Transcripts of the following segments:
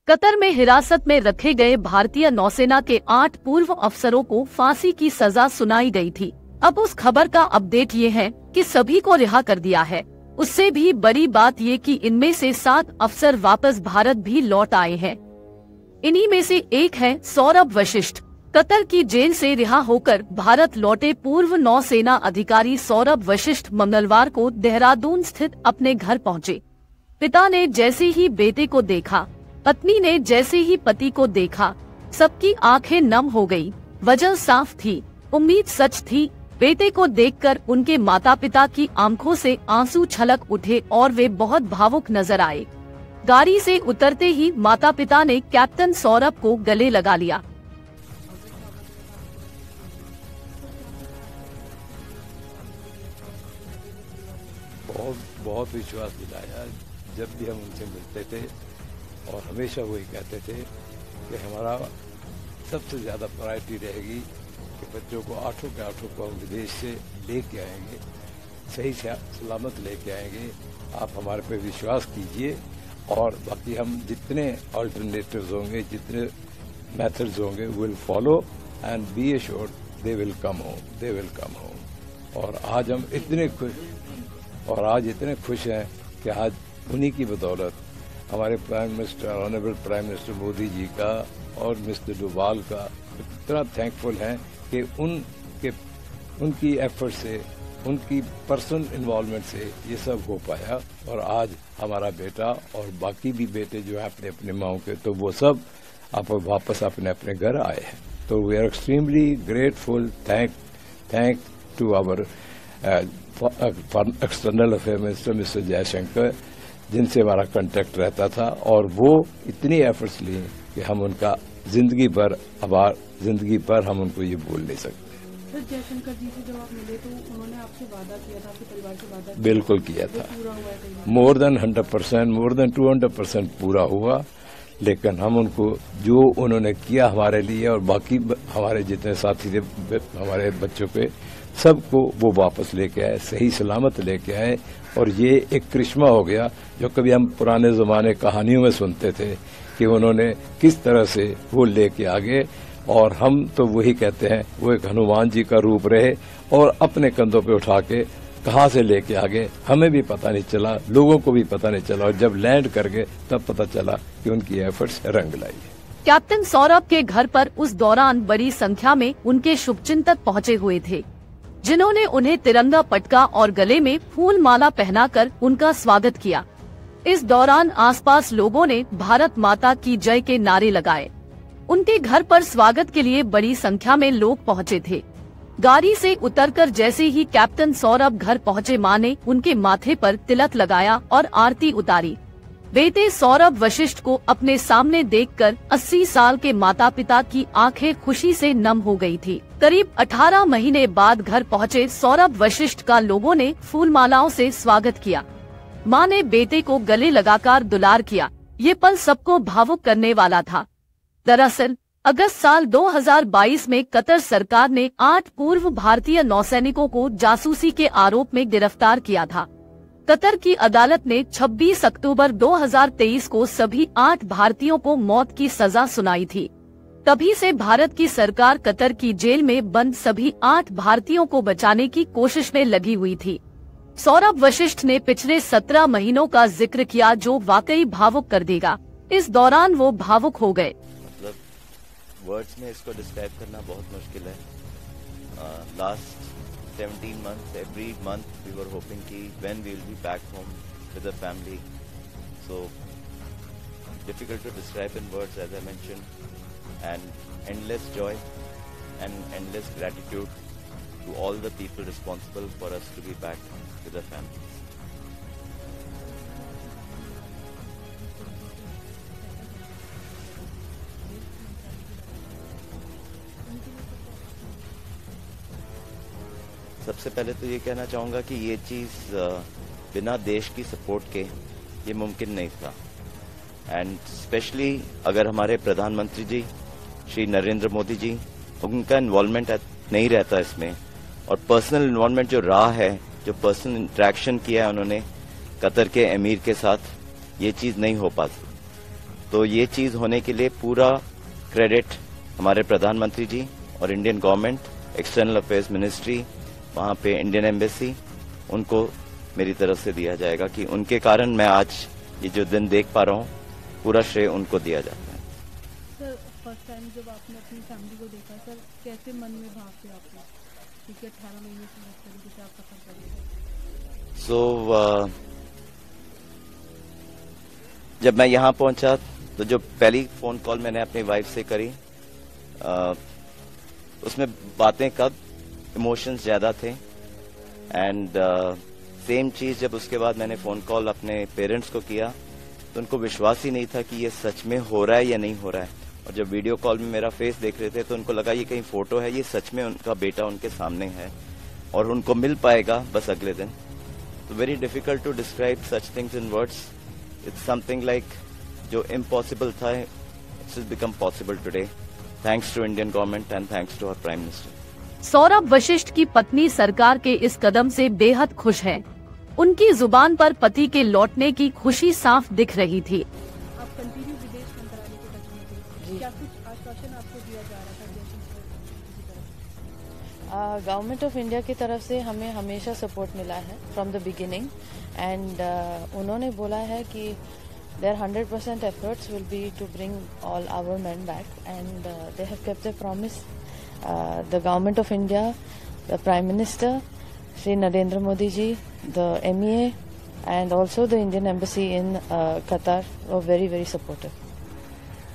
Qatar में हिरासत में रखे गए भारतीय नौसेना के 8 पूर्व अफसरों को फांसी की सजा सुनाई गई थी। अब उस खबर का अपडेट ये है कि सभी को रिहा कर दिया है। उससे भी बड़ी बात ये कि इनमें से 7 अफसर वापस भारत भी लौट आए हैं। इन्हीं में से एक है सौरभ वशिष्ठ। कतर की जेल से रिहा होकर भारत लौटे पूर्व नौसेना अधिकारी सौरभ वशिष्ठ मंगलवार को देहरादून स्थित अपने घर पहुंचे। पिता ने जैसे ही बेटे को देखा, पत्नी ने जैसे ही पति को देखा, सबकी आंखें नम हो गई। वजह साफ थी, उम्मीद सच थी। बेटे को देखकर उनके माता पिता की आंखों से आंसू छलक उठे और वे बहुत भावुक नजर आए। गाड़ी से उतरते ही माता पिता ने कैप्टन सौरभ को गले लगा लिया। बहुत विश्वास दिलाया। जब भी हम उनसे मिलते थे और हमेशा वही कहते थे कि हमारा सबसे ज्यादा प्रायोरिटी रहेगी कि बच्चों को आठों को हम विदेश से लेके आएंगे, सही सलामत लेके आएंगे। आप हमारे पे विश्वास कीजिए और बाकी हम जितने अल्टरनेटिव्स होंगे, जितने मेथड्स होंगे, will follow and be assured they will come home. और आज हम इतने खुश हैं कि आज उन्हीं की बदौलत हमारे prime minister, honourable prime minister Modi ji का और मिस्टर डोभाल का इतना थैंकफुल हैं कि उनकी एफर्ट से, उनकी पर्सनल इन्वॉल्वमेंट से ये सब हो पाया। और आज हमारा बेटा और बाकी भी बेटे जो है अपने अपने माओ के, तो वो सब अब वापस अपने अपने घर आए हैं। तो we are extremely grateful, thank to our external affair minister mister Jaishankar, जिनसे हमारा कांटेक्ट रहता था। और वो इतनी एफर्ट्स लिए कि हम उनका जिंदगी भर हम उनको ये बोल नहीं सकते। सर, जयशंकर जी से जब आप मिले तो उन्होंने आपसे वादा किया था, आपके परिवार से वादा किया? बिल्कुल किया था। पूरा हुआ है? मोर देन 100%, मोर देन 200% पूरा हुआ। लेकिन हम उनको जो उन्होंने किया हमारे लिए और बाकी हमारे जितने साथी थे हमारे बच्चों पे, सबको वो वापस लेके आए, सही सलामत लेके आए। और ये एक करिश्मा हो गया जो कभी हम पुराने जमाने कहानियों में सुनते थे कि उन्होंने किस तरह से वो लेके आगे। और हम तो वही कहते हैं, वो एक हनुमान जी का रूप रहे और अपने कंधों पे उठा के कहां से लेके आगे हमें भी पता नहीं चला, लोगों को भी पता नहीं चला। और जब लैंड कर गए तब पता चला कि उनकी एफर्ट्स रंग लाई। कैप्टन सौरभ के घर पर उस दौरान बड़ी संख्या में उनके शुभचिंतक पहुंचे हुए थे, जिन्होंने उन्हें तिरंगा पटका और गले में फूल माला पहनाकर उनका स्वागत किया। इस दौरान आसपास लोगों ने भारत माता की जय के नारे लगाए। उनके घर पर स्वागत के लिए बड़ी संख्या में लोग पहुंचे थे। गाड़ी से उतरकर जैसे ही कैप्टन सौरभ घर पहुंचे, मां ने उनके माथे पर तिलक लगाया और आरती उतारी। बेटे सौरभ वशिष्ठ को अपने सामने देखकर 80 साल के माता पिता की आंखें खुशी से नम हो गई थी। करीब 18 महीने बाद घर पहुंचे सौरभ वशिष्ठ का लोगों ने फूल मालाओं से स्वागत किया। मां ने बेटे को गले लगाकर दुलार किया। ये पल सबको भावुक करने वाला था। दरअसल अगस्त साल 2022 में कतर सरकार ने 8 पूर्व भारतीय नौसैनिकों को जासूसी के आरोप में गिरफ्तार किया था। कतर की अदालत ने 26 अक्टूबर 2023 को सभी 8 भारतीयों को मौत की सजा सुनाई थी। तभी से भारत की सरकार कतर की जेल में बंद सभी 8 भारतीयों को बचाने की कोशिश में लगी हुई थी। सौरभ वशिष्ठ ने पिछले 17 महीनों का जिक्र किया, जो वाकई भावुक कर देगा। इस दौरान वो भावुक हो गए। मतलब वर्ड्स में इसको डिस्क्राइब करना बहुत मुश्किल है। Last 17 months, every month we were hoping ki when we will be back home with the family. So difficult to describe in words, as I mentioned, and endless joy and endless gratitude to all the people responsible for us to be back with the families. सबसे पहले तो ये कहना चाहूँगा कि ये चीज़ बिना देश की सपोर्ट के ये मुमकिन नहीं था। एंड स्पेशली अगर हमारे प्रधानमंत्री जी श्री नरेंद्र मोदी जी, उनका इन्वॉल्वमेंट नहीं रहता इसमें, और पर्सनल इन्वॉल्वमेंट जो रहा है, जो पर्सनल इंटरेक्शन किया है उन्होंने कतर के अमीर के साथ, ये चीज़ नहीं हो पाती। तो ये चीज होने के लिए पूरा क्रेडिट हमारे प्रधानमंत्री जी और Indian government, external affairs ministry, वहां पे इंडियन एम्बेसी, उनको मेरी तरफ से दिया जाएगा कि उनके कारण मैं आज ये जो दिन देख पा रहा हूँ, पूरा श्रेय उनको दिया जाता है। सर फर्स्ट टाइम जब आपने अपनी फैमिली को देखा सर, कैसे मन में भाव थे आपको, क्योंकि 18 महीने से इस तरीके से आप सफर कर रहे थे? जब मैं यहाँ पहुंचा तो जो पहली फोन कॉल मैंने अपनी वाइफ से करी, उसमें बातें कब इमोशंस ज्यादा थे। एंड सेम चीज जब उसके बाद मैंने फोन कॉल अपने पेरेंट्स को किया तो उनको विश्वास ही नहीं था कि ये सच में हो रहा है या नहीं हो रहा है। और जब वीडियो कॉल में मेरा फेस देख रहे थे तो उनको लगा ये कहीं फोटो है, ये सच में उनका बेटा उनके सामने है और उनको मिल पाएगा बस अगले दिन। तो very difficult to describe such things in words. It's something like जो इम्पॉसिबल था, it's become possible today, thanks to Indian government and thanks to our prime minister. Saurabh Vashishtha की पत्नी सरकार के इस कदम से बेहद खुश है। उनकी जुबान पर पति के लौटने की खुशी साफ दिख रही थी। आप कंटिन्यू विदेश मंत्रालय के टच में थे, क्या कुछ आश्वासन आपको दिया जा रहा था जैसे? गवर्नमेंट ऑफ इंडिया की तरफ से हमें हमेशा सपोर्ट मिला है फ्रॉम द बिगिनिंग, एंड उन्होंने बोला है कि their 100% efforts will be to bring all our men back, and they have kept their promise. The government of India, the Prime Minister, Shri Narendra Modi ji, the MEA, and also the Indian Embassy in Qatar were very, very supportive.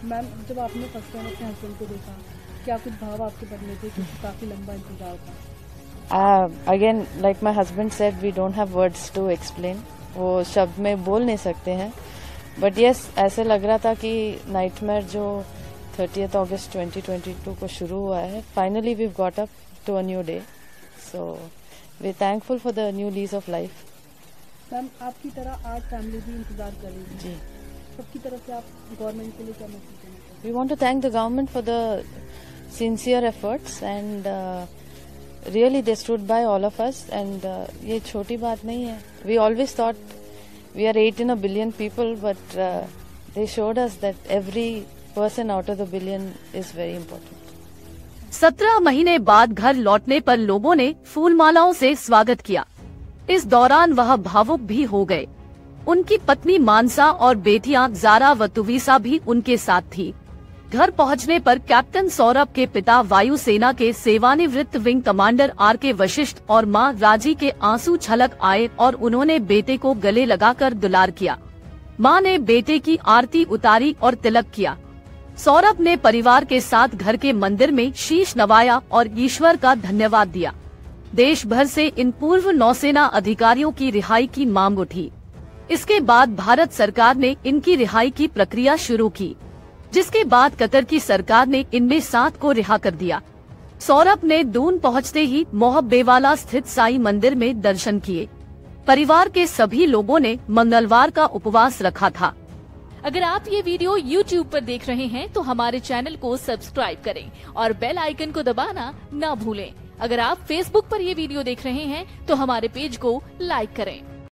Ma'am जब आपने first time अपने husband को देखा, क्या कुछ भाव आपके मन में थे, क्योंकि काफी लंबा इंतजार था? Again, like my husband said, we don't have words to explain. वो शब्द में बोल नहीं सकते हैं, बट यस ऐसे लग रहा था कि नाइटमेयर जो 30th अगस्त 2022 को शुरू हुआ है, finally we got up to a new day, so we thankful for the new lease of life. Ma'am आपकी तरह आज फैमिली भी इंतजार कर रही है जी, सबकी तरफ से आप गवर्नमेंट के लिए क्या मैसेज देना चाहते हैं? We want to thank the government for the sincere efforts, and really they stood by all of us, and ये छोटी बात नहीं है। We always thought we are 8 in a billion people, but they showed us that every person out of the billion is very important. 17 महीने बाद घर लौटने पर लोगों ने फूलमालाओं से स्वागत किया। इस दौरान वह भावुक भी हो गए। उनकी पत्नी मानसा और बेटियां जारा व तुवीसा भी उनके साथ थी। घर पहुंचने पर कैप्टन सौरभ के पिता वायुसेना के सेवानिवृत्त विंग कमांडर RK वशिष्ठ और मां राजी के आंसू छलक आए और उन्होंने बेटे को गले लगाकर दुलार किया। मां ने बेटे की आरती उतारी और तिलक किया। सौरभ ने परिवार के साथ घर के मंदिर में शीश नवाया और ईश्वर का धन्यवाद दिया। देश भर से इन पूर्व नौसेना अधिकारियों की रिहाई की मांग उठी। इसके बाद भारत सरकार ने इनकी रिहाई की प्रक्रिया शुरू की, जिसके बाद कतर की सरकार ने इनमें 7 को रिहा कर दिया। सौरभ ने दून पहुंचते ही मोहब्बेवाला स्थित साईं मंदिर में दर्शन किए। परिवार के सभी लोगों ने मंगलवार का उपवास रखा था। अगर आप ये वीडियो YouTube पर देख रहे हैं तो हमारे चैनल को सब्सक्राइब करें और बेल आइकन को दबाना ना भूलें। अगर आप Facebook पर ये वीडियो देख रहे हैं तो हमारे पेज को लाइक करें।